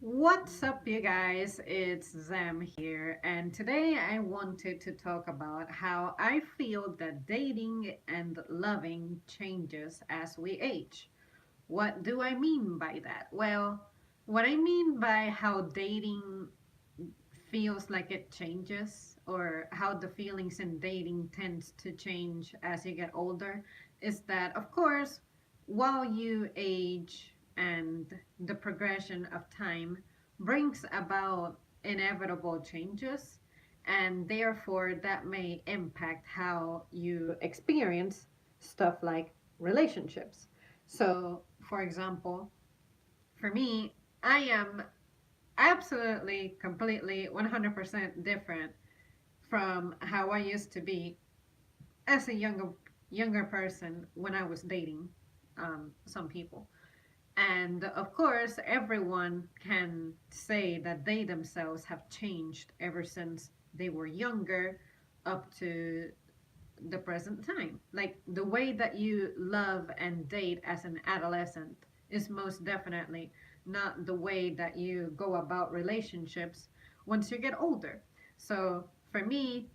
What's up, you guys? It's Zam here, and today I wanted to talk about how I feel that dating and loving changes as we age. What do I mean by that? Well, what I mean by how dating feels like it changes, or how the feelings in dating tends to change as you get older, is that, of course, while you age and the progression of time brings about inevitable changes, and therefore that may impact how you experience stuff like relationships. So, for example, for me, I am absolutely, completely, 100% different from how I used to be as a younger person when I was dating some people. And of course, everyone can say that they themselves have changed ever since they were younger up to the present time. Like the way that you love and date as an adolescent is most definitely not the way that you go about relationships once you get older. So for me,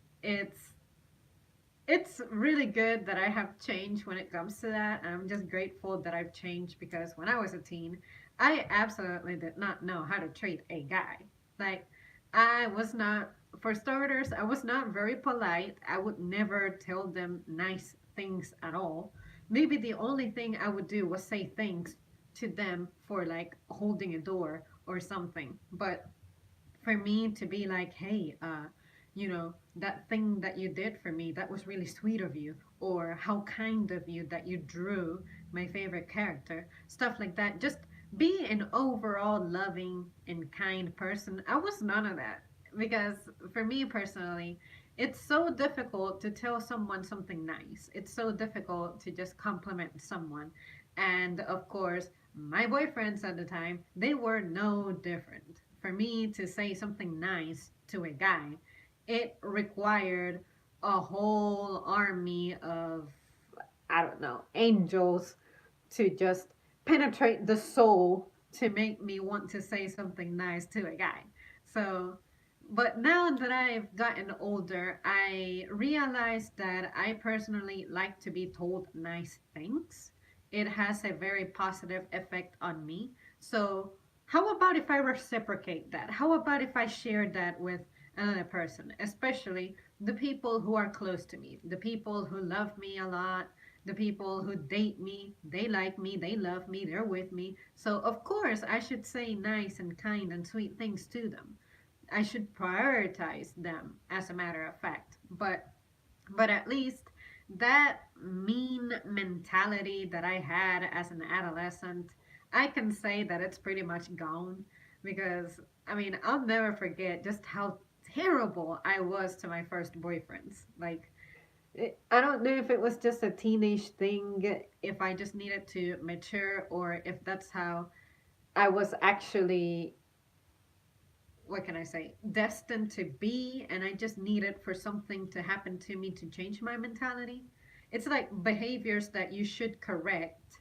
it's really good that I have changed when it comes to that. I'm just grateful that I've changed because when I was a teen, I absolutely did not know how to treat a guy. Like, I was not, for starters, I was not very polite. I would never tell them nice things at all. Maybe the only thing I would do was say thanks to them for like holding a door or something. But for me to be like, hey, that thing that you did for me, that was really sweet of you, or how kind of you that you drew my favorite character, stuff like that. Just be an overall loving and kind person. I was none of that because for me personally, it's so difficult to tell someone something nice. It's so difficult to just compliment someone. And of course, my boyfriends at the time, they were no different. For me to say something nice to a guy, it required a whole army of, I don't know, angels to just penetrate the soul to make me want to say something nice to a guy. So, but now that I've gotten older, I realized that I personally like to be told nice things. It has a very positive effect on me. So, how about if I reciprocate that? How about if I share that with another person, especially the people who are close to me, the people who love me a lot, the people who date me, they like me, they love me, they're with me. So, of course, I should say nice and kind and sweet things to them. I should prioritize them, as a matter of fact. But at least that mean mentality that I had as an adolescent, I can say that it's pretty much gone because I mean, I'll never forget just how terrible I was to my first boyfriends. Like I don't know if it was just a teenage thing, if I just needed to mature, or if that's how I was actually, what can I say, destined to be, and I just needed for something to happen to me to change my mentality. It's like behaviors that you should correct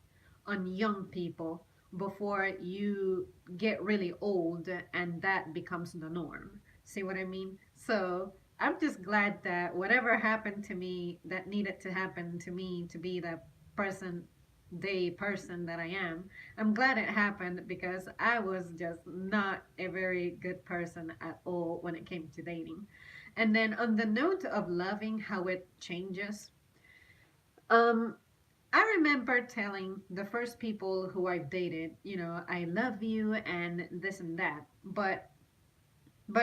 on young people before you get really old and that becomes the norm. See what I mean? So I'm just glad that whatever happened to me that needed to happen to me to be the present day person that I am, I'm glad it happened because I was just not a very good person at all when it came to dating. And then on the note of loving, how it changes, um, I remember telling the first people who I've dated, I love you and this and that. But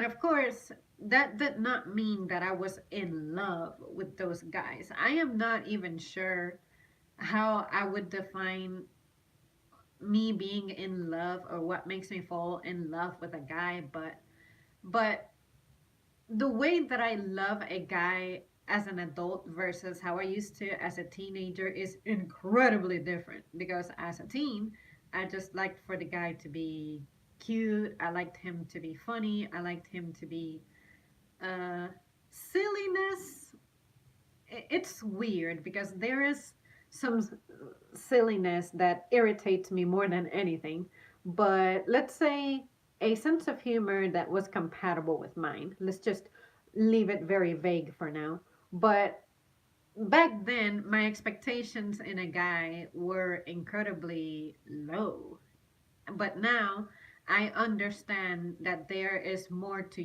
of course, that did not mean that I was in love with those guys. I am not even sure how I would define me being in love or what makes me fall in love with a guy, but the way that I love a guy as an adult versus how I used to as a teenager is incredibly different because as a teen, I just liked for the guy to be cute, I liked him to be funny, I liked him to be uh silliness. It's weird because there is some silliness that irritates me more than anything. But let's say a sense of humor that was compatible with mine. Let's just leave it very vague for now. But back then, my expectations in a guy were incredibly low. But now I understand that there is more to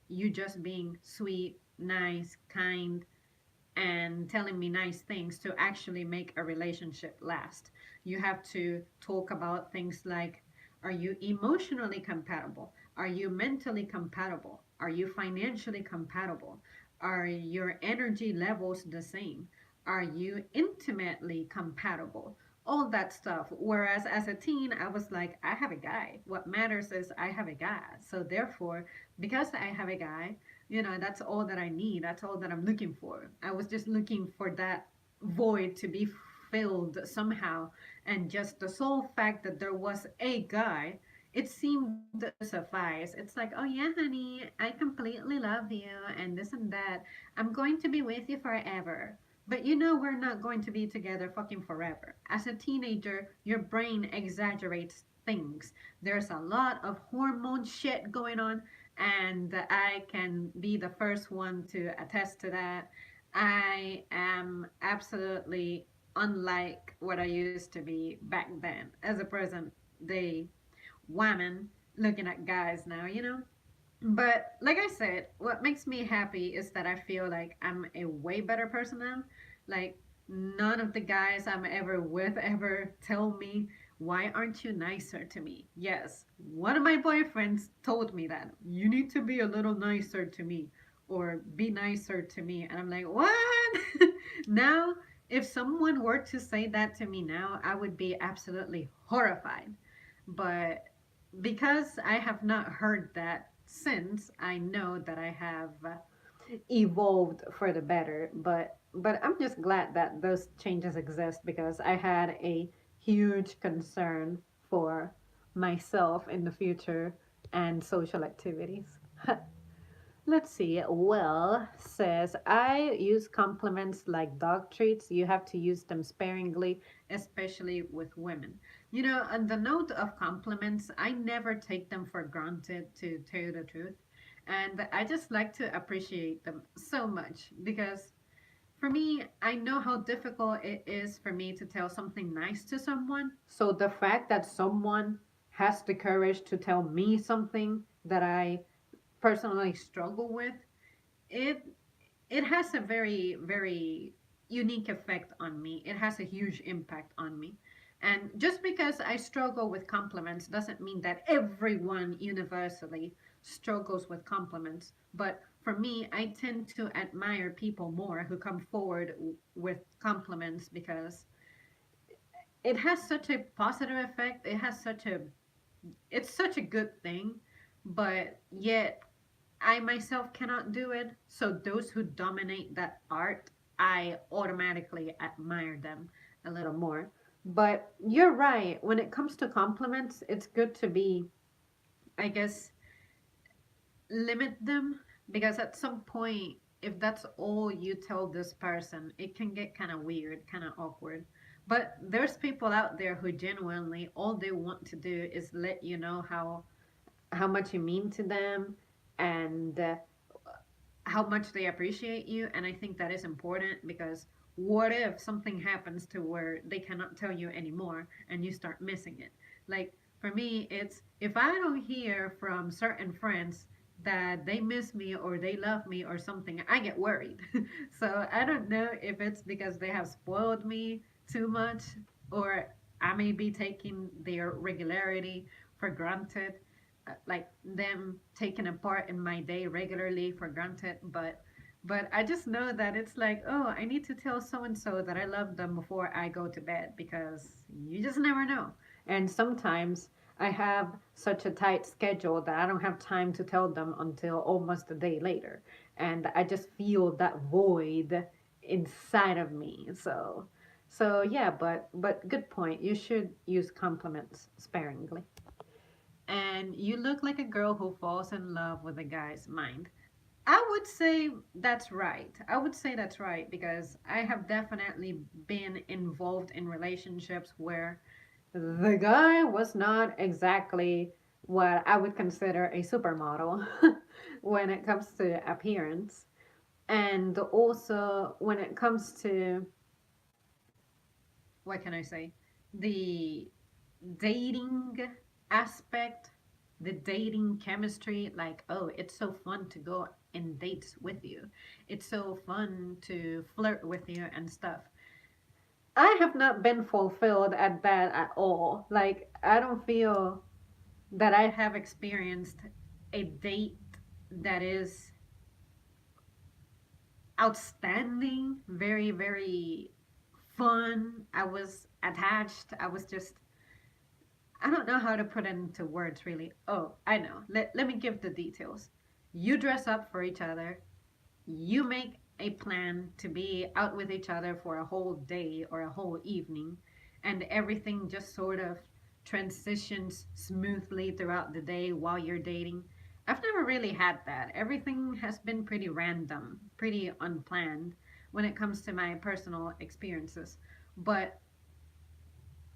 you just being sweet, nice, kind, and telling me nice things to actually make a relationship last. You have to talk about things like, are you emotionally compatible? Are you mentally compatible? Are you financially compatible? Are your energy levels the same? Are you intimately compatible? All that stuff. Whereas as a teen, I was like, I have a guy. What matters is I have a guy. So therefore, because I have a guy, that's all that I need. That's all that I'm looking for. I was just looking for that void to be filled somehow. And just the sole fact that there was a guy, it seemed to suffice. It's like, oh yeah, honey, I completely love you and this and that. I'm going to be with you forever. But we're not going to be together fucking forever. As a teenager, your brain exaggerates things. There's a lot of hormone shit going on, and I can be the first one to attest to that. I am absolutely unlike what I used to be back then as a present day woman looking at guys now. But like I said, what makes me happy is that I feel like I'm a way better person now. Like, none of the guys I'm ever with ever tell me, why aren't you nicer to me? Yes, one of my boyfriends told me that. You need to be a little nicer to me or be nicer to me. And I'm like, what? Now, if someone were to say that to me now, I would be absolutely horrified. But because I have not heard that since, I know that I have evolved for the better. But I'm just glad that those changes exist because I had a huge concern for myself in the future and social activities. Let's see. Well, says I use compliments like dog treats. You have to use them sparingly, especially with women. On the note of compliments, I never take them for granted, to tell you the truth. And I just like to appreciate them so much because for me, I know how difficult it is for me to tell something nice to someone. So the fact that someone has the courage to tell me something that I personally struggle with, it it has a very very unique effect on me. It has a huge impact on me. And just because I struggle with compliments doesn't mean that everyone universally struggles with compliments. But for me, I tend to admire people more who come forward with compliments because it has such a positive effect. It's such a good thing, but yet I myself cannot do it. So those who dominate that art, I automatically admire them a little more. But you're right. When it comes to compliments, it's good to be, I guess, limit them because at some point, if that's all you tell this person, it can get kind of weird, kind of awkward. But there's people out there who genuinely all they want to do is let you know how much you mean to them and how much they appreciate you. And I think that is important because what if something happens to where they cannot tell you anymore and you start missing it? Like for me, it's if I don't hear from certain friends that they miss me or they love me or something, I get worried. So I don't know if it's because they have spoiled me too much or I may be taking their regularity for granted, like them taking a part in my day regularly for granted. But I just know that it's like, oh, I need to tell so and so that I love them before I go to bed because you just never know. And sometimes I have such a tight schedule that I don't have time to tell them until almost a day later, and I just feel that void inside of me. So yeah, but good point. You should use compliments sparingly. And you look like a girl who falls in love with a guy's mind. I would say that's right. I would say that's right because I have definitely been involved in relationships where the guy was not exactly what I would consider a supermodel when it comes to appearance. And also when it comes to, what can I say? The dating aspect, the dating chemistry, like, oh, it's so fun to go and dates with you. It's so fun to flirt with you and stuff. I have not been fulfilled at that at all. Like, I don't feel that I have experienced a date that is outstanding, very, very fun. I was attached. I was just, I don't know how to put it into words really. Oh, I know. Let me give the details. You dress up for each other. You make a plan to be out with each other for a whole day or a whole evening, and everything just sort of transitions smoothly throughout the day while you're dating. I've never really had that. Everything has been pretty random, pretty unplanned when it comes to my personal experiences. But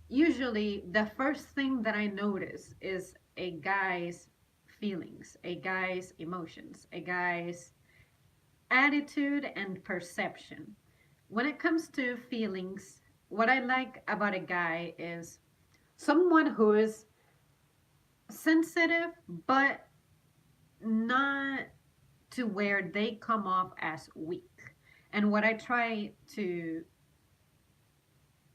usually, the first thing that I notice is a guy's feelings, a guy's emotions, a guy's attitude and perception. When it comes to feelings, what I like about a guy is someone who is sensitive, but not to where they come off as weak. And what I try to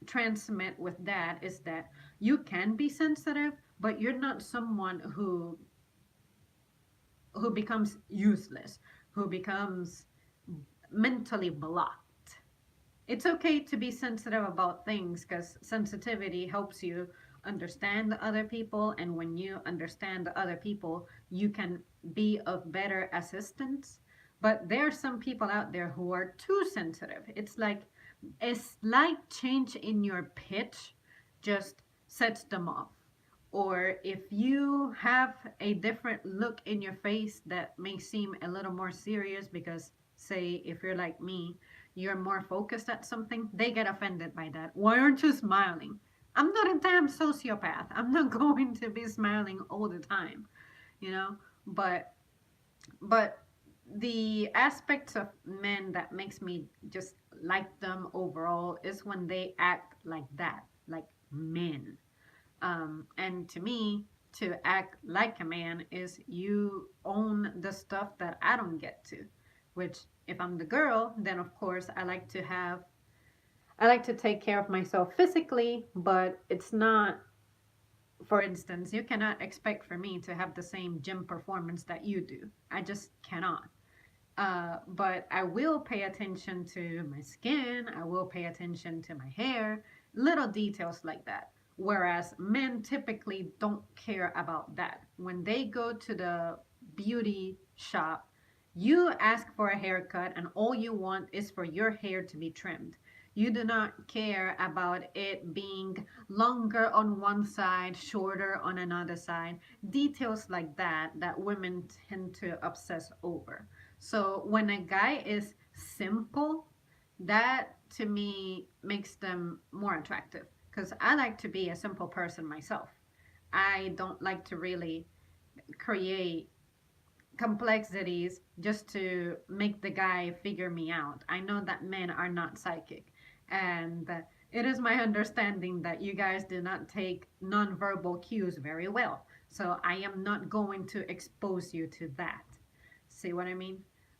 transmit with that is that you can be sensitive, but you're not someone who becomes useless, who becomes mentally blocked. It's okay to be sensitive about things because sensitivity helps you understand other people, and when you understand other people, you can be of better assistance. But there are some people out there who are too sensitive. It's like a slight change in your pitch just sets them off. Or if you have a different look in your face that may seem a little more serious because, say, if you're like me, you're more focused at something, they get offended by that. Why aren't you smiling? I'm not a damn sociopath. I'm not going to be smiling all the time, you know? But but the aspects of men that makes me just like them overall is when they act like that, like men. And to me, to act like a man is you own the stuff that I don't get to. Which, if I'm the girl, then of course I like to take care of myself physically, but it's not, for instance, you cannot expect for me to have the same gym performance that you do. I just cannot. But I will pay attention to my skin, I will pay attention to my hair, little details like that. Whereas men typically don't care about that. When they go to the beauty shop, you ask for a haircut, and all you want is for your hair to be trimmed. You do not care about it being longer on one side, shorter on another side. Details like that that women tend to obsess over. So when a guy is simple, that to me makes them more attractive because I like to be a simple person myself. I don't like to really create complexities just to make the guy figure me out. I know that men are not psychic, and it is my understanding that you guys do not take nonverbal cues very well. So I am not going to expose you to that. See what I mean?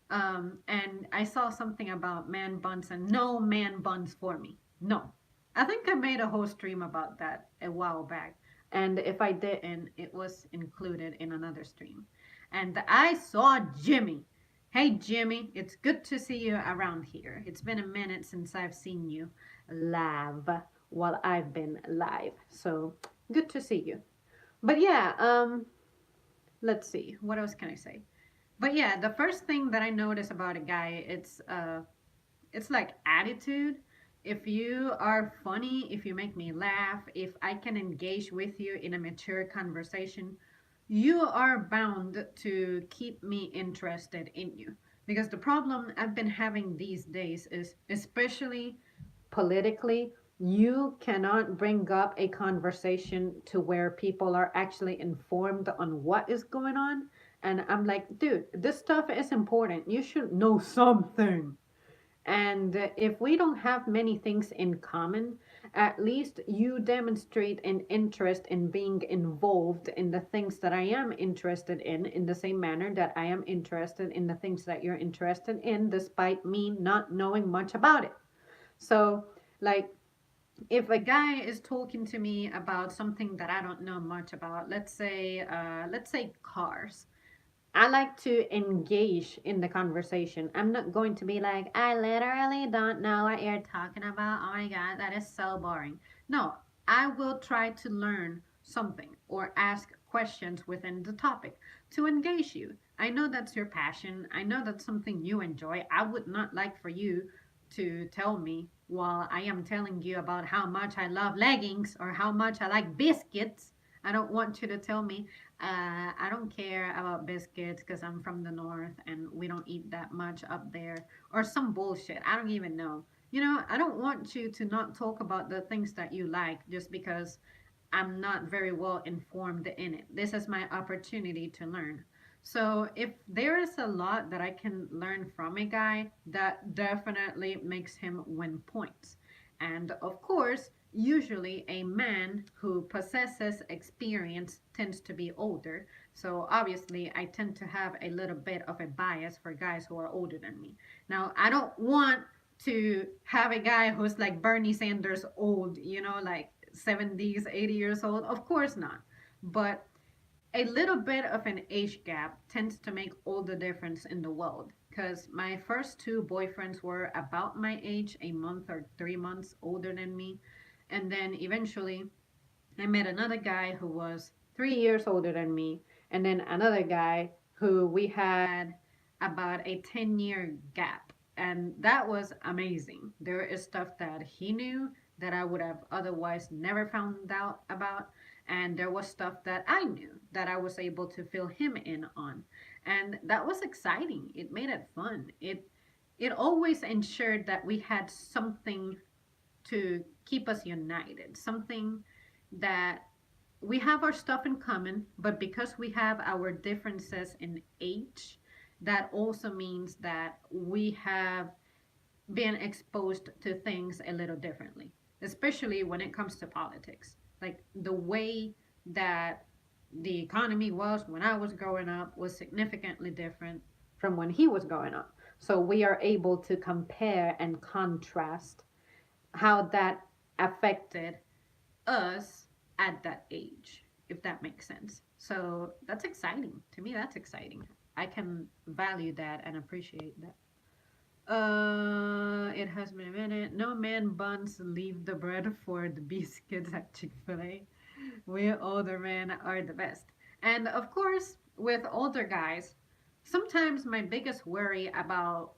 And I saw something about man buns, and no man buns for me. No. I think I made a whole stream about that a while back. And if I didn't, it was included in another stream. And I saw Jimmy. Hey, Jimmy, it's good to see you around here. It's been a minute since I've seen you live while I've been live. So good to see you. But yeah, let's see. What else can I say? But yeah, the first thing that I notice about a guy, it's like attitude. If you are funny, if you make me laugh, if I can engage with you in a mature conversation, you are bound to keep me interested in you. Because the problem I've been having these days is, especially politically, You cannot bring up a conversation to where people are actually informed on what is going on. And I'm like, dude, this stuff is important. You should know something. And if we don't have many things in common, at least you demonstrate an interest in being involved in the things that I am interested in the same manner that I am interested in the things that you're interested in, despite me not knowing much about it. So, like, if a guy is talking to me about something that I don't know much about, let's say cars, I like to engage in the conversation. I'm not going to be like, I literally don't know what you're talking about. Oh my God, that is so boring. No, I will try to learn something or ask questions within the topic to engage you. I know that's your passion. I know that's something you enjoy. I would not like for you to tell me while I am telling you about how much I love leggings or how much I like biscuits. I don't want you to tell me I don't care about biscuits because I'm from the north and we don't eat that much up there, or some bullshit. I don't even know. You know, I don't want you to not talk about the things that you like just because I'm not very well informed in it. This is my opportunity to learn. So, if there is a lot that I can learn from a guy, that definitely makes him win points. And of course, usually a man who possesses experience tends to be older. So, obviously, I tend to have a little bit of a bias for guys who are older than me. Now, I don't want to have a guy who's like Bernie Sanders old, you know, like 70s, 80 years old. Of course not. But a little bit of an age gap tends to make all the difference in the world. Because my first two boyfriends were about my age, a month or 3 months older than me. And then eventually I met another guy who was 3 years older than me. And then another guy who we had about a 10-year gap. And that was amazing. There is stuff that he knew that I would have otherwise never found out about. And there was stuff that I knew that I was able to fill him in on. And that was exciting. It made it fun. It always ensured that we had something to keep us united, something that we have our stuff in common, but because we have our differences in age, that also means that we have been exposed to things a little differently, especially when it comes to politics. Like the way that the economy was when I was growing up was significantly different from when he was growing up. So we are able to compare and contrast how that affected us at that age, if that makes sense. So that's exciting. To me, that's exciting. I can value that and appreciate that. It has been a minute. No man buns leave the bread for the biscuits at Chick fil A. We older men are the best. And of course, with older guys, sometimes my biggest worry about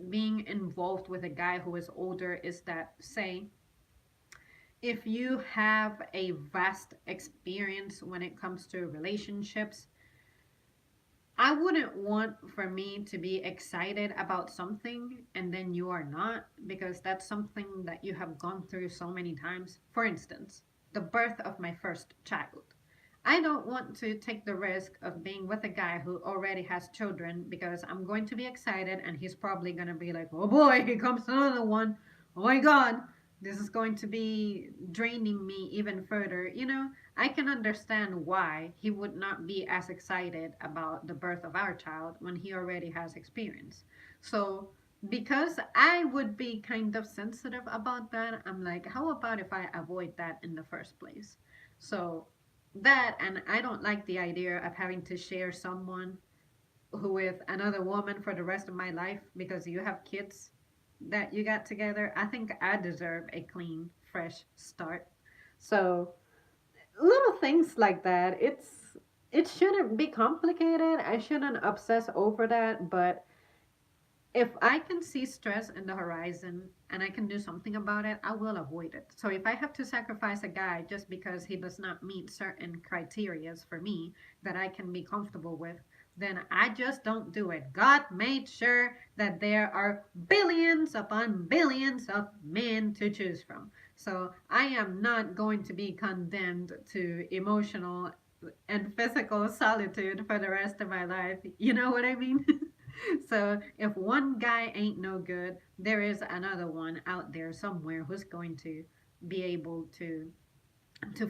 being involved with a guy who is older is that, say, if you have a vast experience when it comes to relationships, I wouldn't want for me to be excited about something and then you are not, because that's something that you have gone through so many times. For instance, the birth of my first child. I don't want to take the risk of being with a guy who already has children because I'm going to be excited and he's probably going to be like, oh boy, here comes another one. Oh my God, this is going to be draining me even further. You know, I can understand why he would not be as excited about the birth of our child when he already has experience. So, because I would be kind of sensitive about that, I'm like, how about if I avoid that in the first place? So, that, and I don't like the idea of having to share someone who with another woman for the rest of my life because you have kids that you got together. I think I deserve a clean, fresh start. So little things like that. It shouldn't be complicated. I shouldn't obsess over that, but if I can see stress in the horizon and I can do something about it, I will avoid it. So if I have to sacrifice a guy just because he does not meet certain criterias for me that I can be comfortable with, then I just don't do it. God made sure that there are billions upon billions of men to choose from. So I am not going to be condemned to emotional and physical solitude for the rest of my life. You know what I mean? So if one guy ain't no good, there is another one out there somewhere who's going to be able to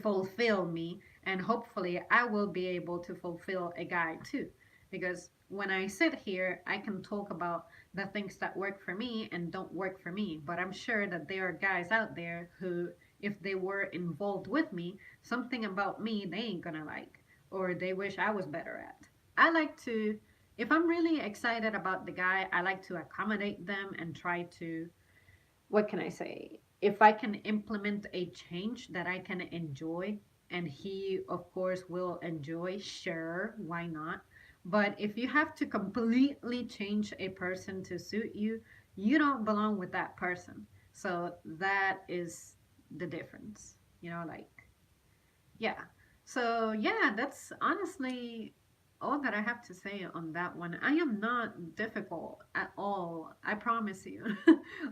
fulfill me, and hopefully I will be able to fulfill a guy too, because when I sit here I can talk about the things that work for me and don't work for me, but I'm sure that there are guys out there who, if they were involved with me, something about me they ain't gonna like, or they wish I was better at. I like to, if I'm really excited about the guy, I like to accommodate them and try to, what can I say? If I can implement a change that I can enjoy, and he, of course, will enjoy, sure, why not? But if you have to completely change a person to suit you, you don't belong with that person. So that is the difference, like, yeah. So, yeah, that's honestly all that I have to say on that one. I am not difficult at all. I promise you.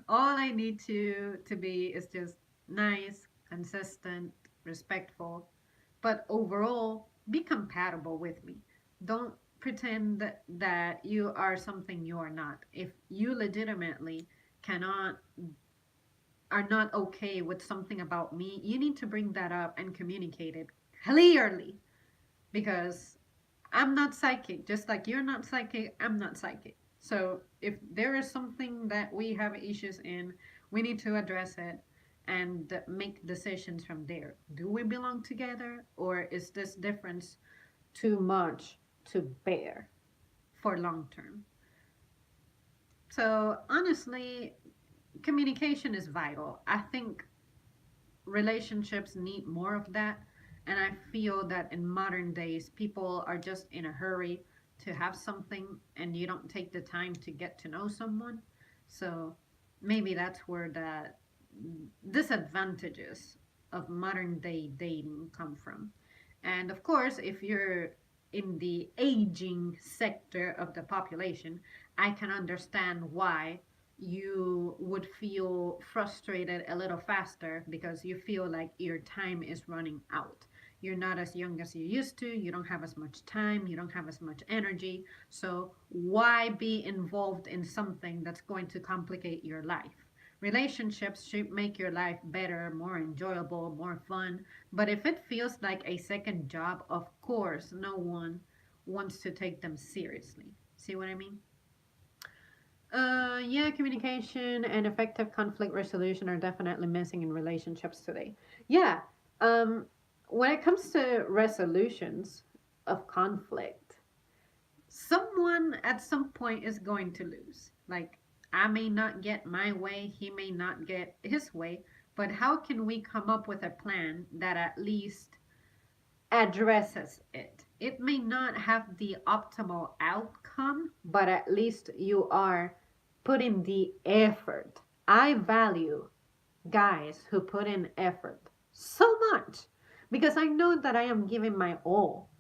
All I need to be is just nice, consistent, respectful, but overall be compatible with me. Don't pretend that you are something you are not. If you legitimately cannot are not okay with something about me, you need to bring that up and communicate it clearly, because I'm not psychic. Just like you're not psychic, I'm not psychic. So if there is something that we have issues in, we need to address it and make decisions from there. Do we belong together, or is this difference too much to bear for long term? So honestly, communication is vital. I think relationships need more of that. And I feel that in modern days, people are just in a hurry to have something, and you don't take the time to get to know someone. So maybe that's where the disadvantages of modern day dating come from. And of course, if you're in the aging sector of the population, I can understand why you would feel frustrated a little faster, because you feel like your time is running out. You're not as young as you used to, you don't have as much time, you don't have as much energy. So, why be involved in something that's going to complicate your life? Relationships should make your life better, more enjoyable, more fun. But if it feels like a second job, of course, no one wants to take them seriously. See what I mean? Yeah, communication and effective conflict resolution are definitely missing in relationships today. Yeah, um, when it comes to resolutions of conflict, someone at some point is going to lose. Like, I may not get my way, he may not get his way, but how can we come up with a plan that at least addresses it? It may not have the optimal outcome, but at least you are putting the effort. I value guys who put in effort so much, because I know that I am giving my all.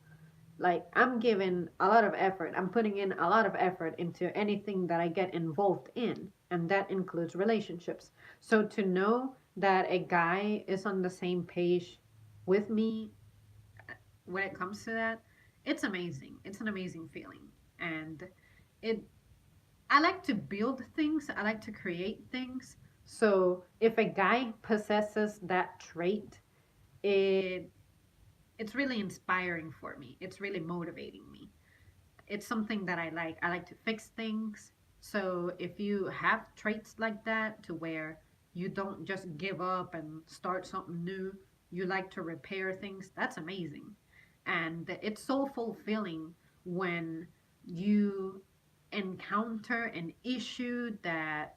Like, I'm giving a lot of effort. I'm putting in a lot of effort into anything that I get involved in, and that includes relationships. So to know that a guy is on the same page with me when it comes to that, it's amazing. It's an amazing feeling. And it I like to build things, I like to create things. So if a guy possesses that trait, it it's really inspiring for me. It's really motivating me. It's something that I like. I like to fix things. So if you have traits like that, to where you don't just give up and start something new, you like to repair things, that's amazing. And it's so fulfilling when you encounter an issue that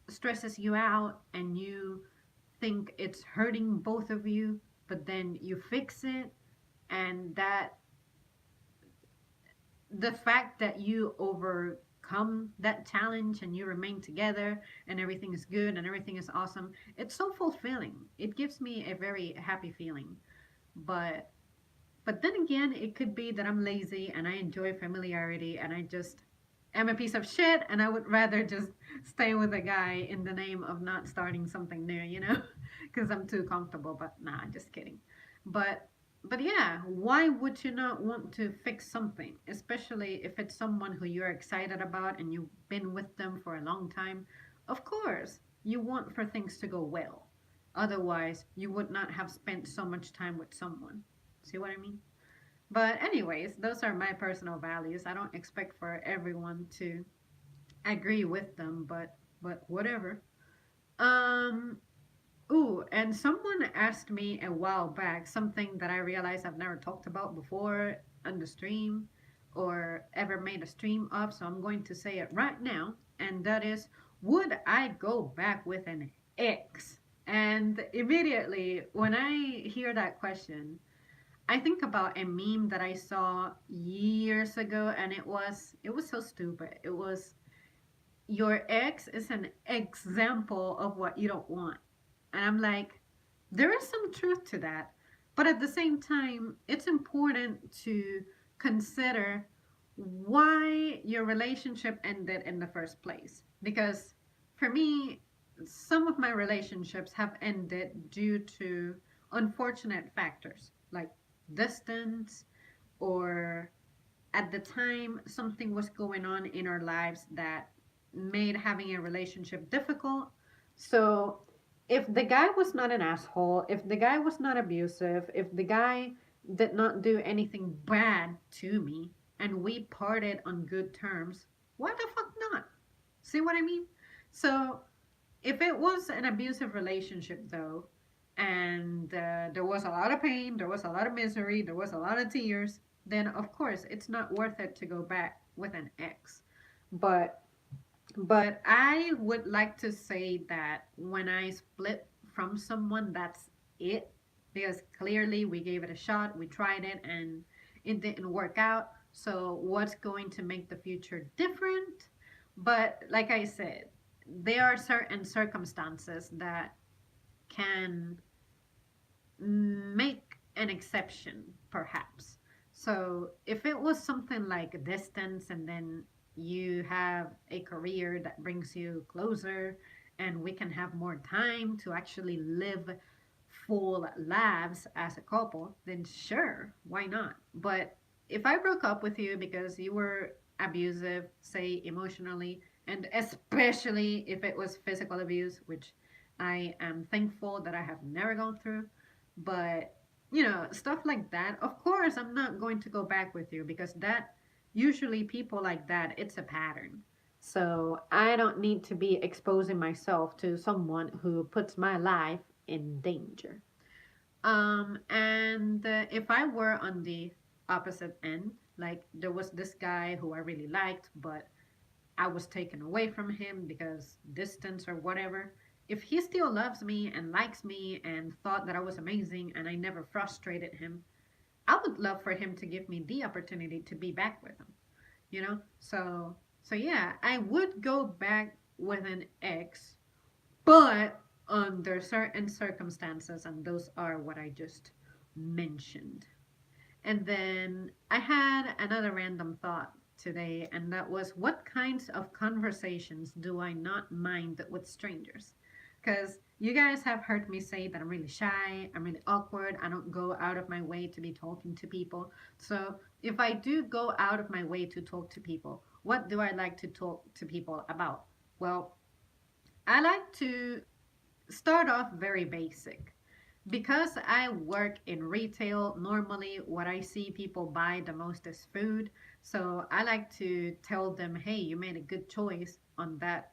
stresses you out and you think it's hurting both of you, but then you fix it, and that the fact that you overcome that challenge and you remain together and everything is good and everything is awesome, it's so fulfilling. It gives me a very happy feeling. But but then again, it could be that I'm lazy and I enjoy familiarity and I just am a piece of shit, and I would rather just stay with a guy in the name of not starting something new. because I'm too comfortable. But nah, just kidding. But but yeah, why would you not want to fix something, especially if it's someone who you're excited about and you've been with them for a long time? Of course, you want for things to go well. Otherwise, you would not have spent so much time with someone. See what I mean? But anyways, those are my personal values. I don't expect for everyone to agree with them, but whatever. Um Ooh, and someone asked me a while back something that I realized I've never talked about before on the stream or ever made a stream of, so I'm going to say it right now, and that is, would I go back with an ex? And immediately when I hear that question, I think about a meme that I saw years ago, and it was so stupid. It was, your ex is an example of what you don't want. And I'm like, there is some truth to that. But at the same time, it's important to consider why your relationship ended in the first place. Because for me, some of my relationships have ended due to unfortunate factors like distance, or at the time something was going on in our lives that made having a relationship difficult. So if the guy was not an asshole, if the guy was not abusive, if the guy did not do anything bad to me and we parted on good terms, why the fuck not? See what I mean? So if it was an abusive relationship though, and there was a lot of pain, there was a lot of misery, there was a lot of tears, then of course it's not worth it to go back with an ex. But I would like to say that when I split from someone, that's it. Because clearly we gave it a shot, we tried it, and it didn't work out. So, what's going to make the future different? But, like I said, there are certain circumstances that can make an exception, perhaps. So, if it was something like a distance and then you have a career that brings you closer and we can have more time to actually live full lives as a couple, then sure, why not? But if I broke up with you because you were abusive, say emotionally, and especially if it was physical abuse, which I am thankful that I have never gone through, but stuff like that, of course, I'm not going to go back with you because that usually people like that, it's a pattern. So I don't need to be exposing myself to someone who puts my life in danger. And if I were on the opposite end, like there was this guy who I really liked, but I was taken away from him because distance or whatever. If he still loves me and likes me and thought that I was amazing and I never frustrated him, I would love for him to give me the opportunity to be back with him, you know? So yeah, I would go back with an ex, but under certain circumstances, and those are what I just mentioned. And then I had another random thought today, and that was, what kinds of conversations do I not mind with strangers? Because you guys have heard me say that I'm really shy, I'm really awkward, I don't go out of my way to be talking to people. So if I do go out of my way to talk to people, what do I like to talk to people about? Well, I like to start off very basic. Because I work in retail, normally what I see people buy the most is food. So I like to tell them, hey, you made a good choice on that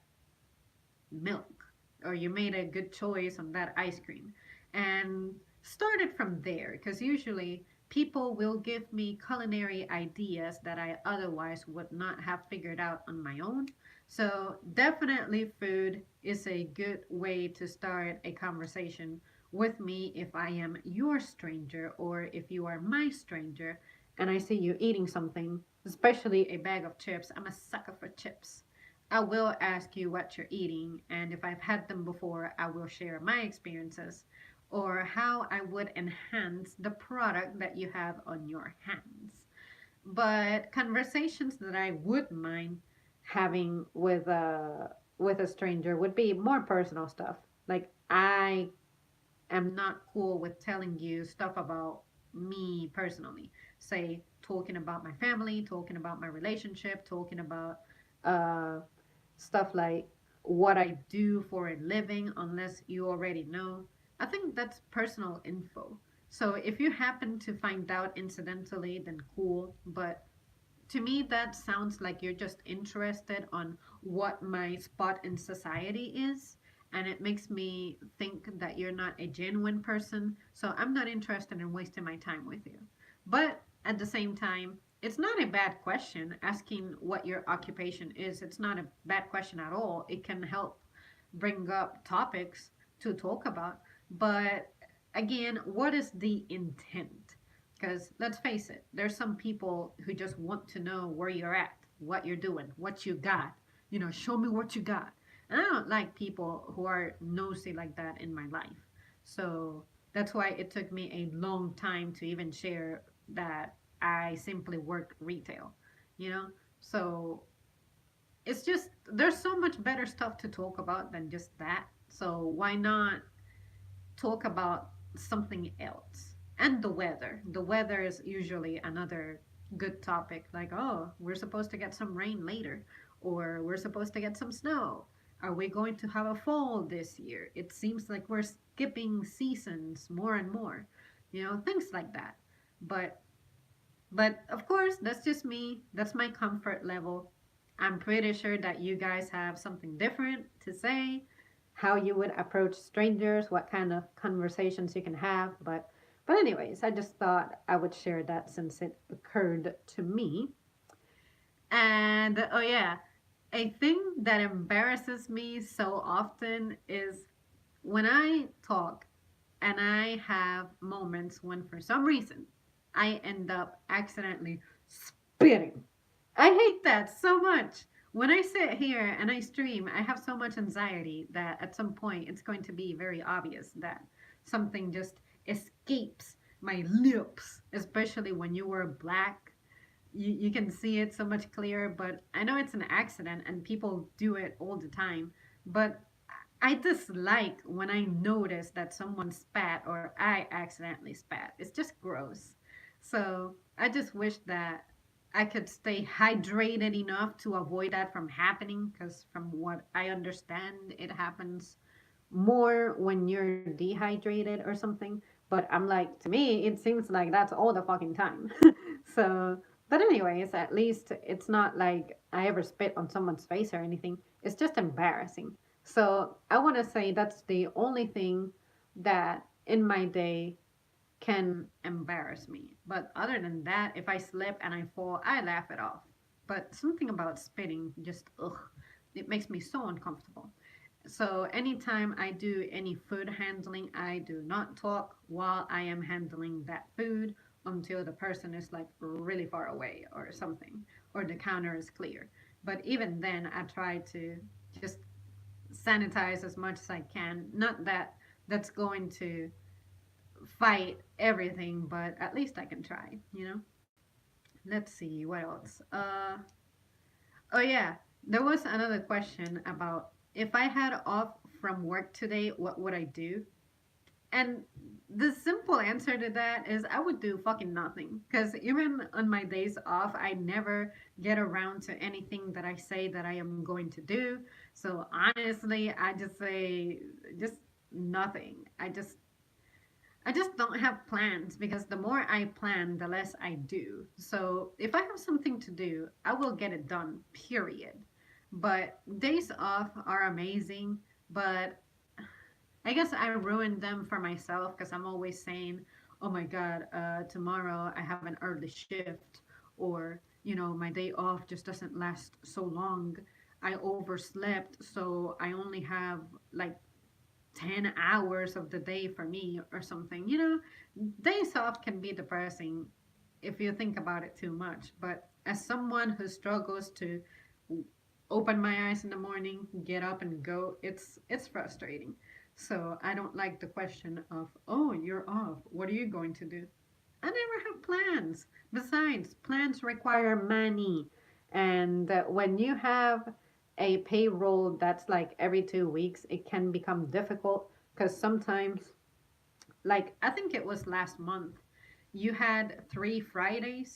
milk, or you made a good choice on that ice cream. And start it from there, because usually people will give me culinary ideas that I otherwise would not have figured out on my own. So definitely food is a good way to start a conversation with me if I am your stranger or if you are my stranger and I see you eating something, especially a bag of chips. I'm a sucker for chips. I will ask you what you're eating, and if I've had them before, I will share my experiences or how I would enhance the product that you have on your hands. But conversations that I would mind having with a stranger would be more personal stuff. Like I am not cool with telling you stuff about me personally. Say, talking about my family, talking about my relationship, talking about uh, stuff like what I do for a living, unless you already know. I think that's personal info. So if you happen to find out incidentally, then cool. But to me, that sounds like you're just interested on what my spot in society is. And it makes me think that you're not a genuine person. So I'm not interested in wasting my time with you. But at the same time, it's not a bad question asking what your occupation is. It's not a bad question at all. It can help bring up topics to talk about. But again, what is the intent? Because let's face it, there's some people who just want to know where you're at, what you're doing, what you got. Show me what you got. And I don't like people who are nosy like that in my life. So that's why it took me a long time to even share that I simply work retail, you know? So it's just, there's so much better stuff to talk about than just that. So why not talk about something else? And the weather. The weather is usually another good topic. Like, oh, we're supposed to get some rain later, or we're supposed to get some snow. Are we going to have a fall this year? It seems like we're skipping seasons more and more, things like that. But but of course, that's just me. That's my comfort level. I'm pretty sure that you guys have something different to say, how you would approach strangers, what kind of conversations you can have. But anyways, I just thought I would share that since it occurred to me. And oh yeah, a thing that embarrasses me so often is when I talk and I have moments when for some reason I end up accidentally spitting. I hate that so much. When I sit here and I stream, I have so much anxiety that at some point it's going to be very obvious that something just escapes my lips, especially when you wear black. You can see it so much clearer, but I know it's an accident and people do it all the time. But I dislike when I notice that someone spat or I accidentally spat. It's just gross. So I just wish that I could stay hydrated enough to avoid that from happening because, from what I understand, it happens more when you're dehydrated or something. But I'm like, to me, it seems like that's all the fucking time. So, but anyways, at least it's not like I ever spit on someone's face or anything. It's just embarrassing. So I want to say that's the only thing that in my day can embarrass me. But other than that, if I slip and I fall, I laugh it off. But something about spitting just, ugh, it makes me so uncomfortable. So anytime I do any food handling, I do not talk while I am handling that food until the person is like really far away or something, or the counter is clear. But even then, I try to just sanitize as much as I can. Not that that's going to fight everything, but at least I can try. Let's see what else. Oh yeah, there was another question about if I had off from work today, what would I do? And the simple answer to that is I would do fucking nothing. Because even on my days off, I never get around to anything that I say that I am going to do. So honestly, I just say just nothing. I just don't have plans because the more I plan, the less I do. So if I have something to do, I will get it done, period. But days off are amazing, but I guess I ruined them for myself because I'm always saying, oh my God, tomorrow I have an early shift, or, my day off just doesn't last so long. I overslept, so I only have like 10 hours of the day for me or something. Days off can be depressing if you think about it too much. But as someone who struggles to open my eyes in the morning, get up and go, it's frustrating. So I don't like the question of, "Oh, you're off. What are you going to do?" I never have plans. Besides, plans require money. And when you have a payroll that's like every 2 weeks, it can become difficult because sometimes like I think it was last month, you had 3 Fridays.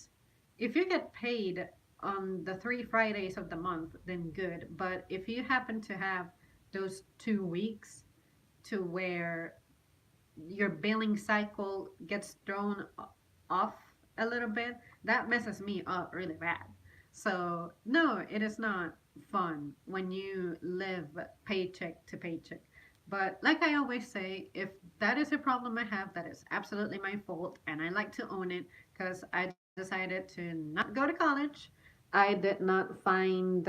If you get paid on the 3 Fridays of the month, then good. But if you happen to have those 2 weeks to where your billing cycle gets thrown off a little bit, that messes me up really bad. So, no, it is not fun when you live paycheck to paycheck. But like I always say, if that is a problem I have, that is absolutely my fault, and I like to own it because I decided to not go to college. I did not find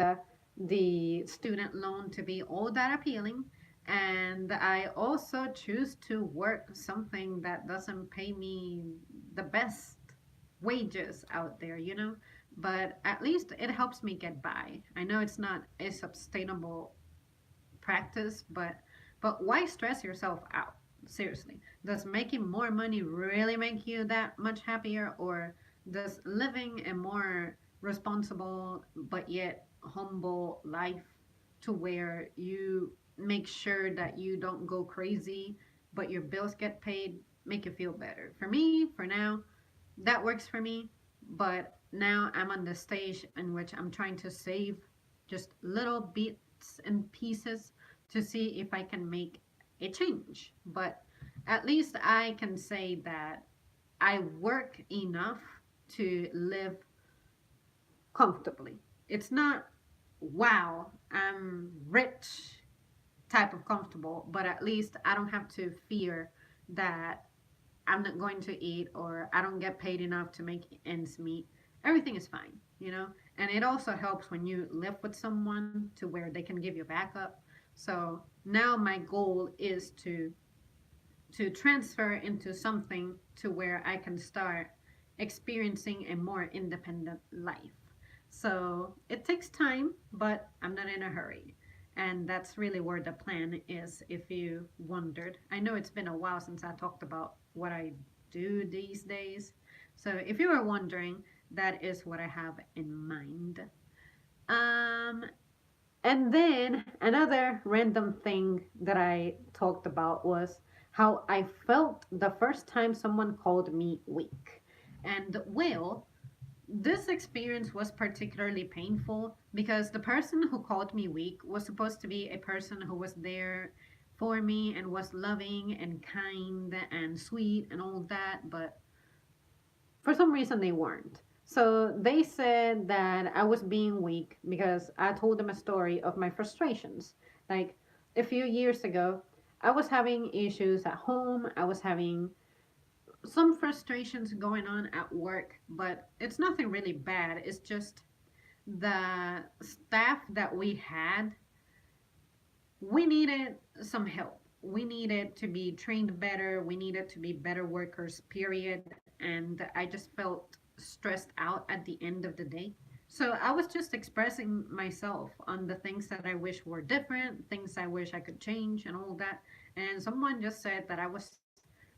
the student loan to be all that appealing, and I also choose to work something that doesn't pay me the best wages out there, but at least it helps me get by. I know it's not a sustainable practice, but why stress yourself out? Seriously, does making more money really make you that much happier, or does living a more responsible but yet humble life to where you make sure that you don't go crazy but your bills get paid make you feel better? For me, for now, that works for me, but now I'm on the stage in which I'm trying to save just little bits and pieces to see if I can make a change. But at least I can say that I work enough to live comfortably. It's not, wow, I'm rich type of comfortable, but at least I don't have to fear that I'm not going to eat or I don't get paid enough to make ends meet. Everything is fine. And it also helps when you live with someone to where they can give you backup. So now my goal is to transfer into something to where I can start experiencing a more independent life. So it takes time, but I'm not in a hurry. And that's really where the plan is, if you wondered. I know it's been a while since I talked about what I do these days. So if you were wondering, that is what I have in mind. Um, and then another random thing that I talked about was how I felt the first time someone called me weak. And well, this experience was particularly painful because the person who called me weak was supposed to be a person who was there for me and was loving and kind and sweet and all that, but for some reason they weren't. So they said that I was being weak because I told them a story of my frustrations. Like a few years ago, I was having issues at home, I was having some frustrations going on at work, but it's nothing really bad. It's just the staff that we had, we needed some help. We needed to be trained better. We needed to be better workers, period. And I just felt stressed out at the end of the day. So I was just expressing myself on the things that I wish were different, things I wish I could change, and all that. And someone just said that I was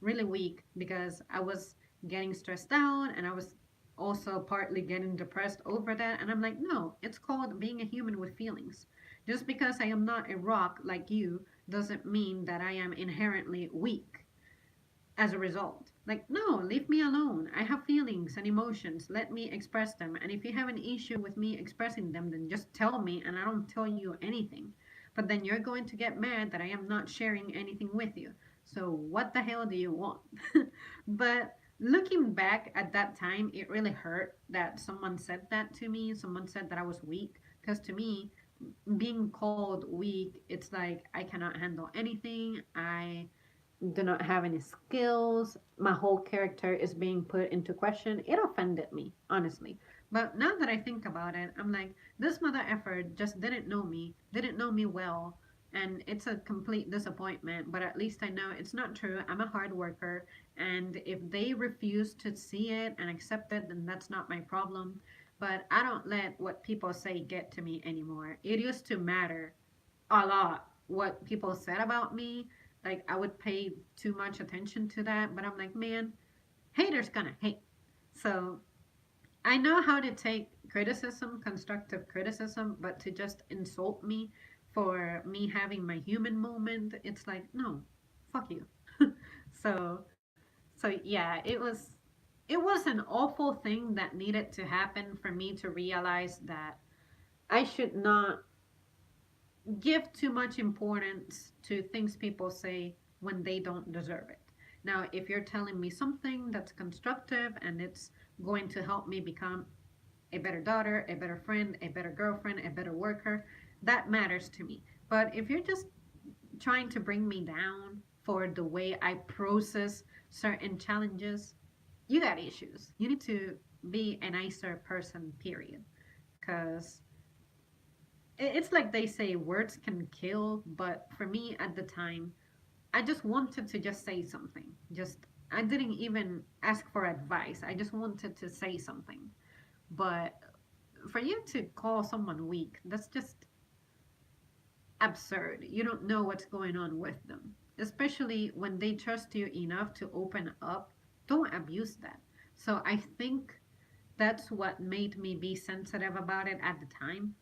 really weak because I was getting stressed out and I was also partly getting depressed over that. And I'm like, no, it's called being a human with feelings. Just because I am not a rock like you doesn't mean that I am inherently weak as a result. Like, no, leave me alone. I have feelings and emotions. Let me express them. And if you have an issue with me expressing them, then just tell me and I don't tell you anything. But then you're going to get mad that I am not sharing anything with you. So, what the hell do you want? But looking back at that time, it really hurt that someone said that to me. Someone said that I was weak. Because to me, being called weak, it's like I cannot handle anything. I do not have any skills. My whole character is being put into question. It offended me, honestly. But now that I think about it, I'm like, this mother effer just didn't know me well, and it's a complete disappointment. But at least I know it's not true. I'm a hard worker, and if they refuse to see it and accept it, then that's not my problem. But I don't let what people say get to me anymore. It used to matter a lot what people said about me. Like I would pay too much attention to that, but I'm like, man, haters gonna hate. So I know how to take criticism, constructive criticism, but to just insult me for me having my human moment, it's like, no, fuck you. So So yeah, it was an awful thing that needed to happen for me to realize that I should not give too much importance to things people say when they don't deserve it. Now, if you're telling me something that's constructive and it's going to help me become a better daughter, a better friend, a better girlfriend, a better worker, that matters to me. But if you're just trying to bring me down for the way I process certain challenges, you got issues. You need to be a nicer person, period. Because it's like they say words can kill, but for me at the time, I just wanted to just say something. I didn't even ask for advice. I just wanted to say something. But for you to call someone weak, that's just absurd. You don't know what's going on with them, especially when they trust you enough to open up. Don't abuse that. So I think that's what made me be sensitive about it at the time.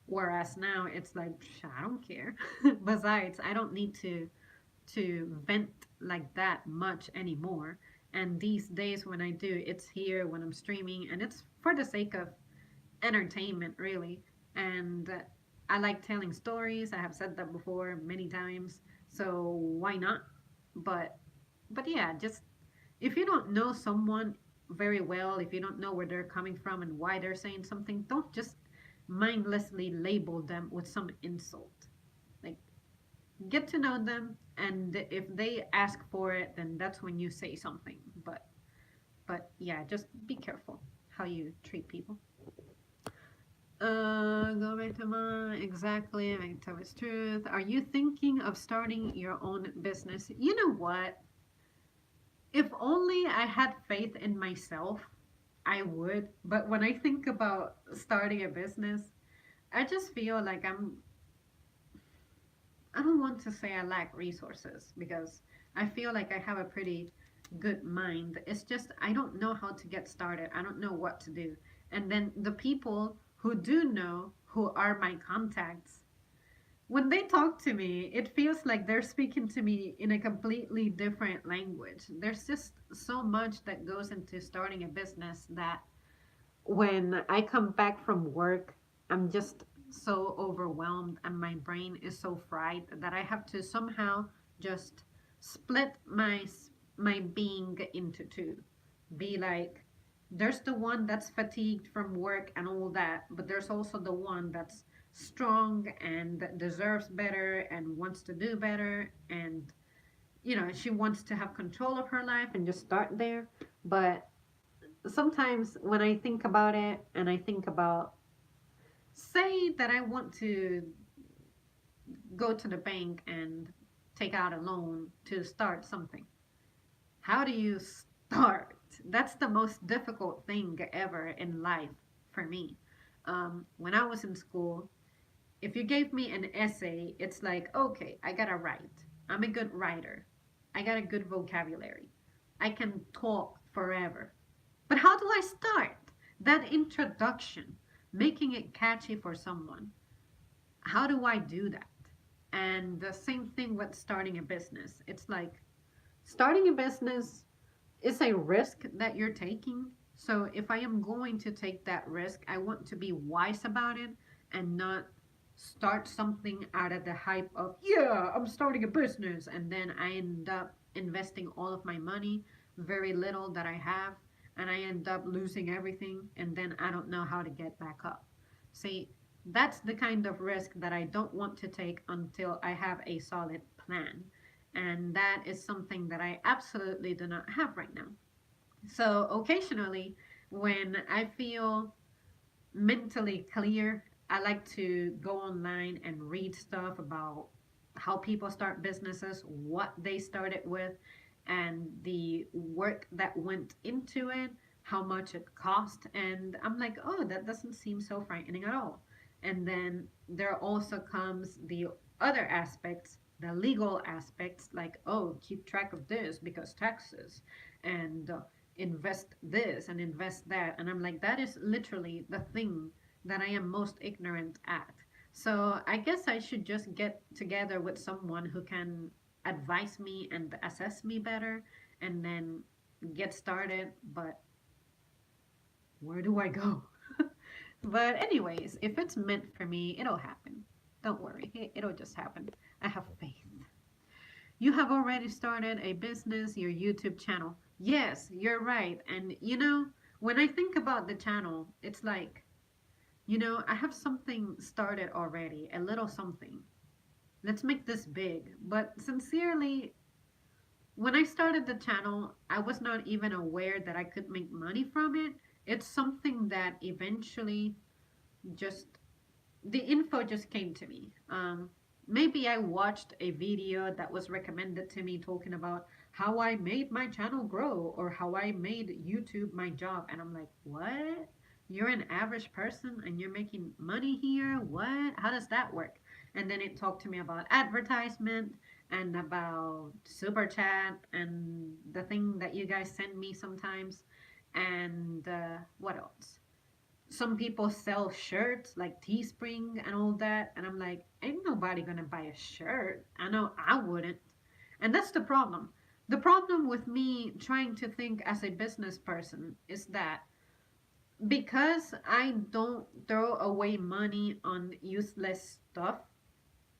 Whereas now it's like, I don't care. Besides, I don't need to vent like that much anymore. And these days when I do, it's here when I'm streaming, and it's for the sake of entertainment, really. And I like telling stories. I have said that before many times. So why not? But but yeah, just if you don't know someone very well, if you don't know where they're coming from and why they're saying something, don't just mindlessly label them with some insult. Like, get to know them, and if they ask for it, then that's when you say something. But yeah, just be careful how you treat people. Go back to my exactly. Make tell his truth. Are you thinking of starting your own business? You know what? If only I had faith in myself, I would. But when I think about starting a business, I just feel like I don't want to say I lack resources because I feel like I have a pretty good mind. It's just I don't know how to get started. I don't know what to do. And then the people who do know, who are my contacts, when they talk to me, it feels like they're speaking to me in a completely different language. There's just so much that goes into starting a business that when I come back from work, I'm just so overwhelmed and my brain is so fried that I have to somehow just split my being into two. Be like, there's the one that's fatigued from work and all that, but there's also the one that's strong and that deserves better and wants to do better, and she wants to have control of her life and just start there. But sometimes when I think about it and I think about, say that I want to go to the bank and take out a loan to start something, how do you start? That's the most difficult thing ever in life for me. When I was in school, if you gave me an essay, it's like, okay, I gotta write. I'm a good writer. I got a good vocabulary. I can talk forever. But how do I start? That introduction, making it catchy for someone. How do I do that? And the same thing with starting a business. It's like starting a business is a risk that you're taking. So if I am going to take that risk, I want to be wise about it and not start something out of the hype of, yeah, I'm starting a business. And then I end up investing all of my money, very little that I have, and I end up losing everything. And then I don't know how to get back up. See, that's the kind of risk that I don't want to take until I have a solid plan. And that is something that I absolutely do not have right now. So occasionally, when I feel mentally clear, I like to go online and read stuff about how people start businesses, what they started with, and the work that went into it, how much it cost. And I'm like, oh, that doesn't seem so frightening at all. And then there also comes the other aspects, the legal aspects, like, oh, keep track of this because taxes, and invest this and invest that. And I'm like, that is literally the thing that I am most ignorant at. So I guess I should just get together with someone who can advise me and assess me better, and then get started, but where do I go? But anyways, if it's meant for me, it'll happen. Don't worry, it'll just happen. I have faith. You have already started a business, your YouTube channel. Yes, you're right. And when I think about the channel, it's like, I have something started already, a little something. Let's make this big. But sincerely, when I started the channel, I was not even aware that I could make money from it. It's something that eventually just the info just came to me. Maybe I watched a video that was recommended to me talking about how I made my channel grow or how I made YouTube my job. And I'm like, what? You're an average person and you're making money here? What? How does that work? And then it talked to me about advertisement and about super chat and the thing that you guys send me sometimes. And what else? Some people sell shirts like Teespring and all that, and I'm like, ain't nobody gonna buy a shirt. I know I wouldn't. And that's the problem. The problem with me trying to think as a business person is that because I don't throw away money on useless stuff,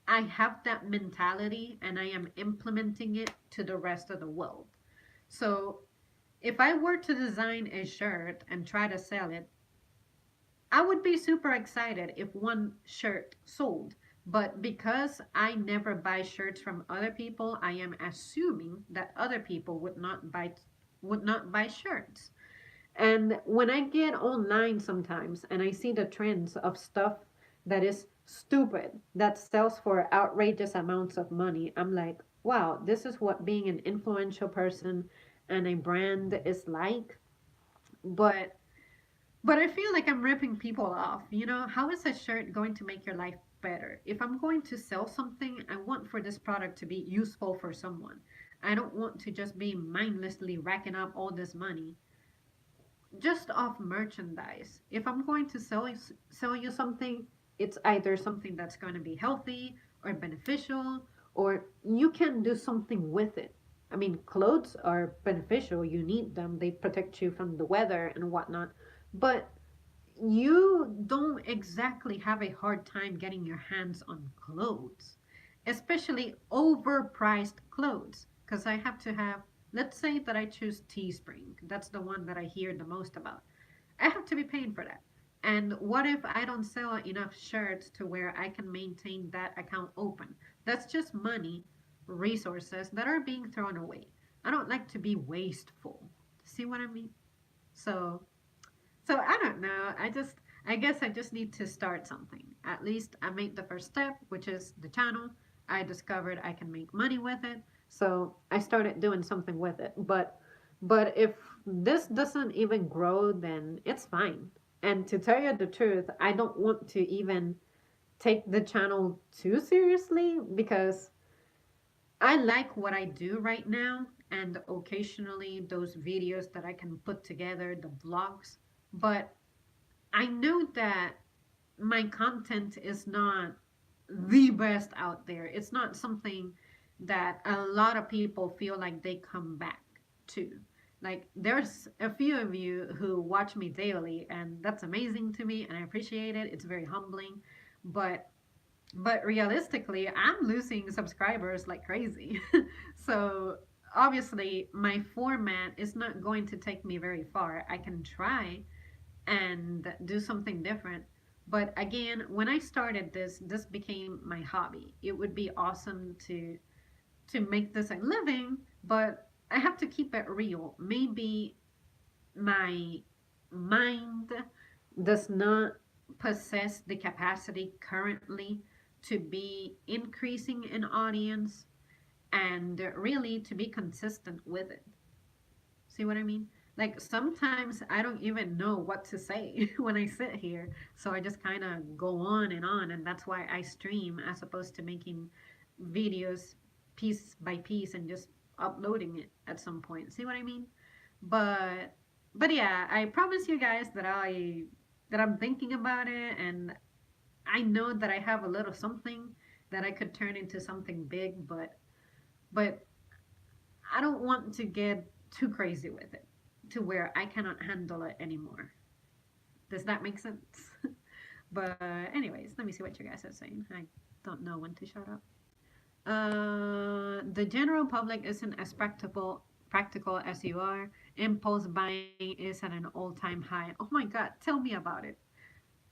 I have that mentality and I am implementing it to the rest of the world. So if I were to design a shirt and try to sell it, I would be super excited if one shirt sold. But because I never buy shirts from other people, I am assuming that other people would not buy shirts. And when I get online sometimes and I see the trends of stuff that is stupid, that sells for outrageous amounts of money, I'm like, wow, this is what being an influential person and a brand is like. But but I feel like I'm ripping people off. How is a shirt going to make your life better? If I'm going to sell something, I want for this product to be useful for someone. I don't want to just be mindlessly racking up all this money just off merchandise. If I'm going to sell you something, it's either something that's going to be healthy or beneficial, or you can do something with it. I mean, clothes are beneficial. You need them. They protect you from the weather and whatnot. But you don't exactly have a hard time getting your hands on clothes, especially overpriced clothes. Because I have to have, let's say that I choose Teespring. That's the one that I hear the most about. I have to be paying for that. And what if I don't sell enough shirts to where I can maintain that account open? That's just money, resources that are being thrown away. I don't like to be wasteful. See what I mean? So so I don't know. I guess I just need to start something. At least I made the first step, which is the channel. I discovered I can make money with it. So I started doing something with it. But if this doesn't even grow, then it's fine. And to tell you the truth, I don't want to even take the channel too seriously because I like what I do right now and occasionally those videos that I can put together, the vlogs. But I know that my content is not the best out there. It's not something that a lot of people feel like they come back to. Like, there's a few of you who watch me daily, and that's amazing to me, and I appreciate it. It's very humbling. But realistically, I'm losing subscribers like crazy. So obviously, my format is not going to take me very far. I can try and do something different. But again, when I started this became my hobby. It would be awesome to make this a living, but I have to keep it real. Maybe my mind does not possess the capacity currently to be increasing in audience and really to be consistent with it. See what I mean? Like sometimes I don't even know what to say when I sit here. So I just kind of go on, and that's why I stream as opposed to making videos piece by piece and just uploading it at some point. See what I mean? But yeah, I promise you guys that I'm thinking about it, and I know that I have a little something that I could turn into something big, but I don't want to get too crazy with it to where I cannot handle it anymore. Does that make sense? But anyways, let me see what you guys are saying. I don't know when to shut up. The general public isn't as practical as you are. Impulse buying is at an all-time high. Oh my God, tell me about it.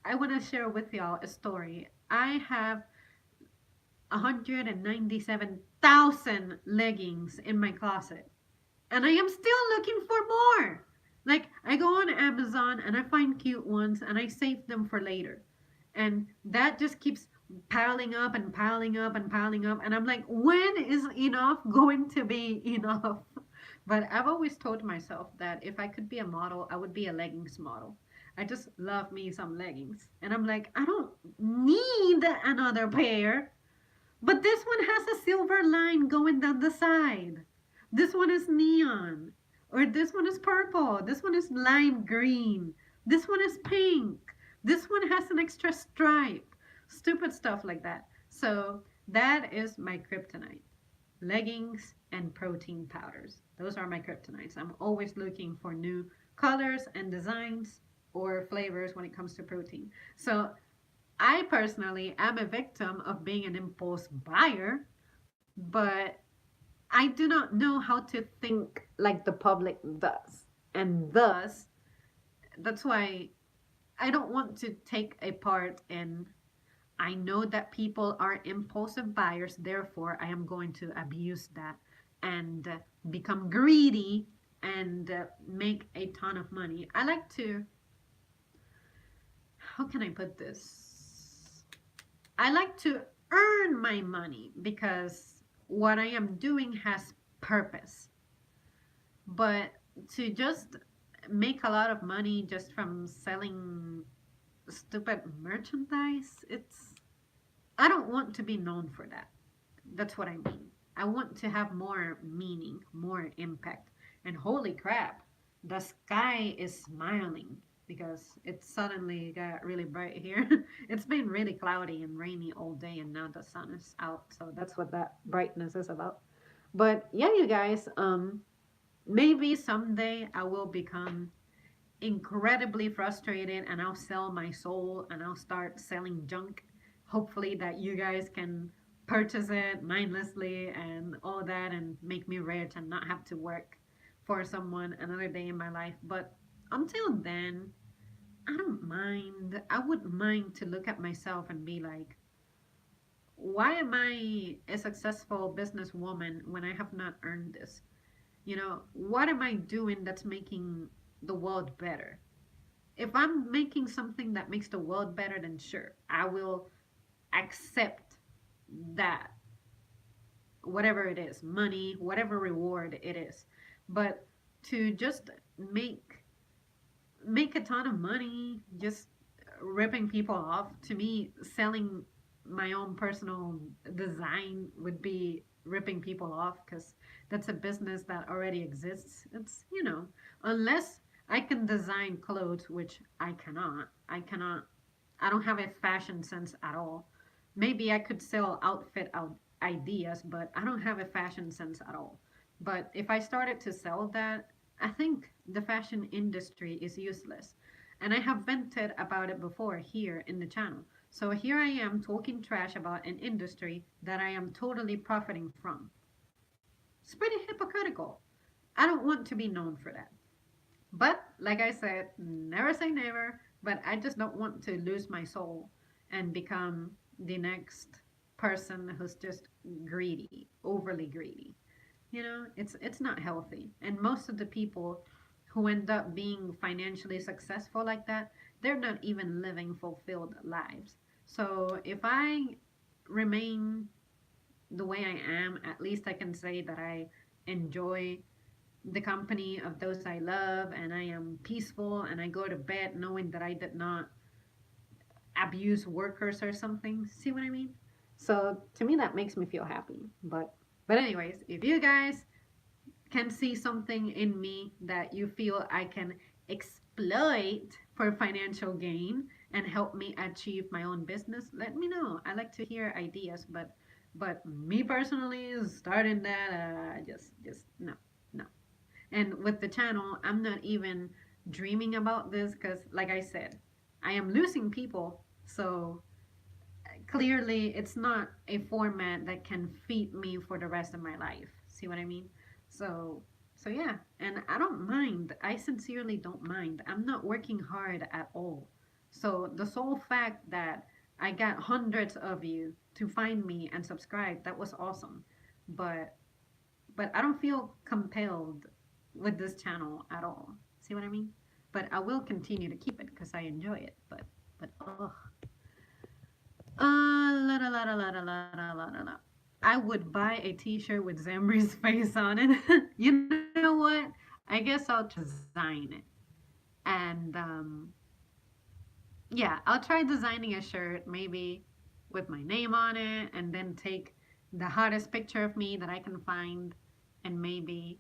I want to share with y'all a story. I have 197,000 leggings in my closet, and I am still looking for more. Like, I go on Amazon and I find cute ones and I save them for later. And that just keeps piling up and piling up and piling up. And I'm like, when is enough going to be enough? But I've always told myself that if I could be a model, I would be a leggings model. I just love me some leggings. And I'm like, I don't need another pair. But this one has a silver line going down the side. This one is neon. Or this one is purple. This one is lime green. This one is pink. This one has an extra stripe. Stupid stuff like that. So that is my kryptonite. Leggings and protein powders. Those are my kryptonites. I'm always looking for new colors and designs or flavors when it comes to protein. So I personally am a victim of being an impulse buyer, but I do not know how to think like the public does. And thus, that's why I don't want to take a part in. I know that people are impulsive buyers, therefore, I am going to abuse that and become greedy and make a ton of money. I like to, how can I put this? I like to earn my money because what I am doing has purpose. But to just make a lot of money just from selling stupid merchandise, it's, I don't want to be known for that. That's what I mean. I want to have more meaning, more impact. And holy crap, the sky is smiling because it suddenly got really bright here. It's been really cloudy and rainy all day, and now the sun is out. So that's what that brightness is about. But yeah, you guys, maybe someday I will become incredibly frustrated and I'll sell my soul and I'll start selling junk. Hopefully that you guys can purchase it mindlessly and all that and make me rich and not have to work for someone another day in my life. But until then, I don't mind. I wouldn't mind to look at myself and be like, why am I a successful businesswoman when I have not earned this? You know, what am I doing that's making the world better? If I'm making something that makes the world better, then sure, I will accept that, whatever it is, money, whatever reward it is. But to just make make a ton of money just ripping people off, to me selling my own personal design would be ripping people off because that's a business that already exists. It's, you know, unless I can design clothes, which I cannot. I don't have a fashion sense at all. Maybe I could sell outfit out ideas, but I don't have a fashion sense at all. But if I started to sell that, I think the fashion industry is useless. And I have vented about it before here in the channel. So here I am talking trash about an industry that I am totally profiting from. It's pretty hypocritical. I don't want to be known for that. But like I said, never say never, but I just don't want to lose my soul and become the next person who's just greedy, overly greedy. You know, it's not healthy. And most of the people who end up being financially successful like that, they're not even living fulfilled lives. So if I remain the way I am, at least I can say that I enjoy the company of those I love and I am peaceful and I go to bed knowing that I did not abuse workers or something. See what I mean? So to me that makes me feel happy. But anyways, if you guys can see something in me that you feel I can exploit for financial gain and help me achieve my own business, let me know. I like to hear ideas, but me personally starting that just no. No. And with the channel, I'm not even dreaming about this because, like I said, I am losing people. So clearly, it's not a format that can feed me for the rest of my life. See what I mean? So, so yeah, and I don't mind. I sincerely don't mind. I'm not working hard at all. So the sole fact that I got hundreds of you to find me and subscribe, that was awesome. But I don't feel compelled with this channel at all. See what I mean? But I will continue to keep it because I enjoy it. But ugh. La da la da la da la da la da la. I would buy a T-shirt with Zambri's face on it. You know what? I guess I'll try to design it, and yeah, I'll try designing a shirt maybe with my name on it, and then take the hottest picture of me that I can find, and maybe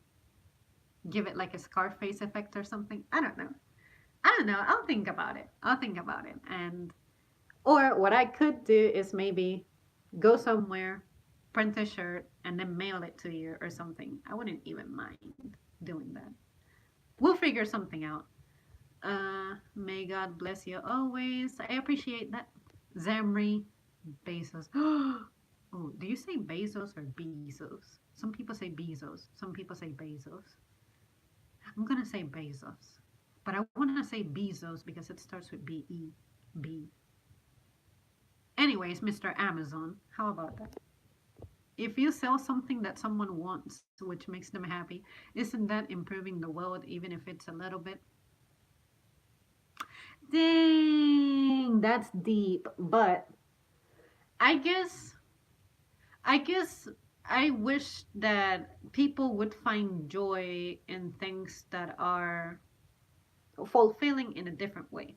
give it like a Scarface effect or something. I don't know. I don't know. I'll think about it. I'll think about it. And or what I could do is maybe go somewhere, print a shirt, and then mail it to you or something. I wouldn't even mind doing that. We'll figure something out. May God bless you always. I appreciate that. Zamri Bezos. Oh, do you say Bezos or Bezos? Some people say Bezos. Some people say Bezos. I'm gonna say Bezos, but I want to say Bezos because it starts with B-E. B. Anyways, Mr. Amazon, how about that? If you sell something that someone wants, which makes them happy, isn't that improving the world, even if it's a little bit? Dang, that's deep. But I guess, I guess I wish that people would find joy in things that are fulfilling in a different way.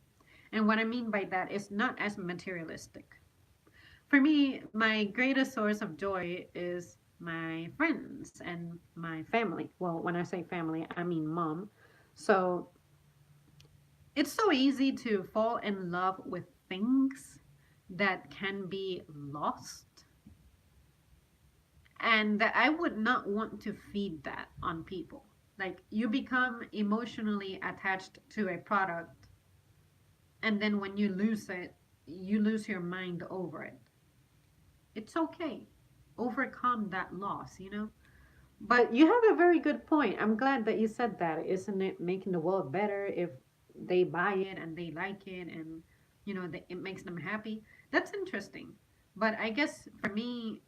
And what I mean by that is not as materialistic. For me, my greatest source of joy is my friends and my family. Well, when I say family, I mean mom. So it's so easy to fall in love with things that can be lost. And I would not want to feed that on people. Like, you become emotionally attached to a product, and then when you lose it, you lose your mind over it. It's okay. Overcome that loss, you know? But you have a very good point. I'm glad that you said that. Isn't it making the world better if they buy it and they like it and, it makes them happy? That's interesting. But I guess for me,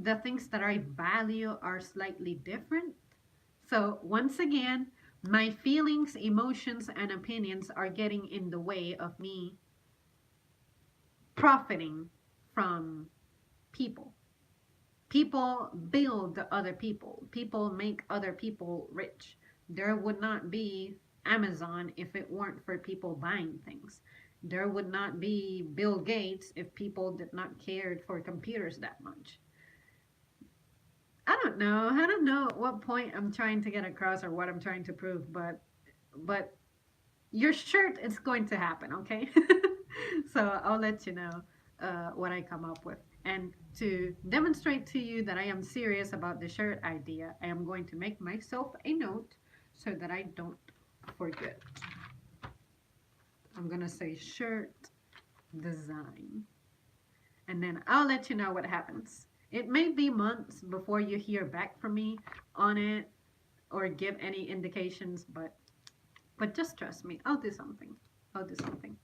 the things that I value are slightly different. So once again, my feelings, emotions, and opinions are getting in the way of me profiting from people. People build other people. People make other people rich. There would not be Amazon if it weren't for people buying things. There would not be Bill Gates if people did not care for computers that much. I don't know. I don't know what point I'm trying to get across or what I'm trying to prove, but your shirt is going to happen, okay? So I'll let you know what I come up with. And to demonstrate to you that I am serious about the shirt idea, I am going to make myself a note so that I don't forget. I'm going to say shirt design. And then I'll let you know what happens. It may be months before you hear back from me on it or give any indications, but just trust me. I'll do something. I'll do something.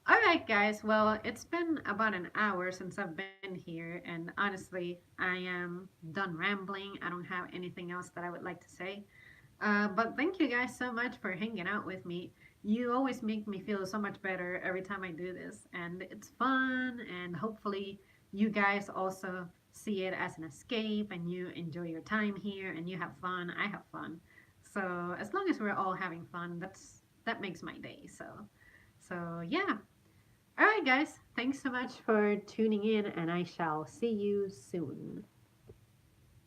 All right, guys. Well, it's been about an hour since I've been here, and honestly, I am done rambling. I don't have anything else that I would like to say. But thank you guys so much for hanging out with me. You always make me feel so much better every time I do this, and it's fun. And hopefully, you guys also see it as an escape, and you enjoy your time here, and you have fun. I have fun. So as long as we're all having fun, that makes my day. So yeah. All right, guys. Thanks so much for tuning in, and I shall see you soon.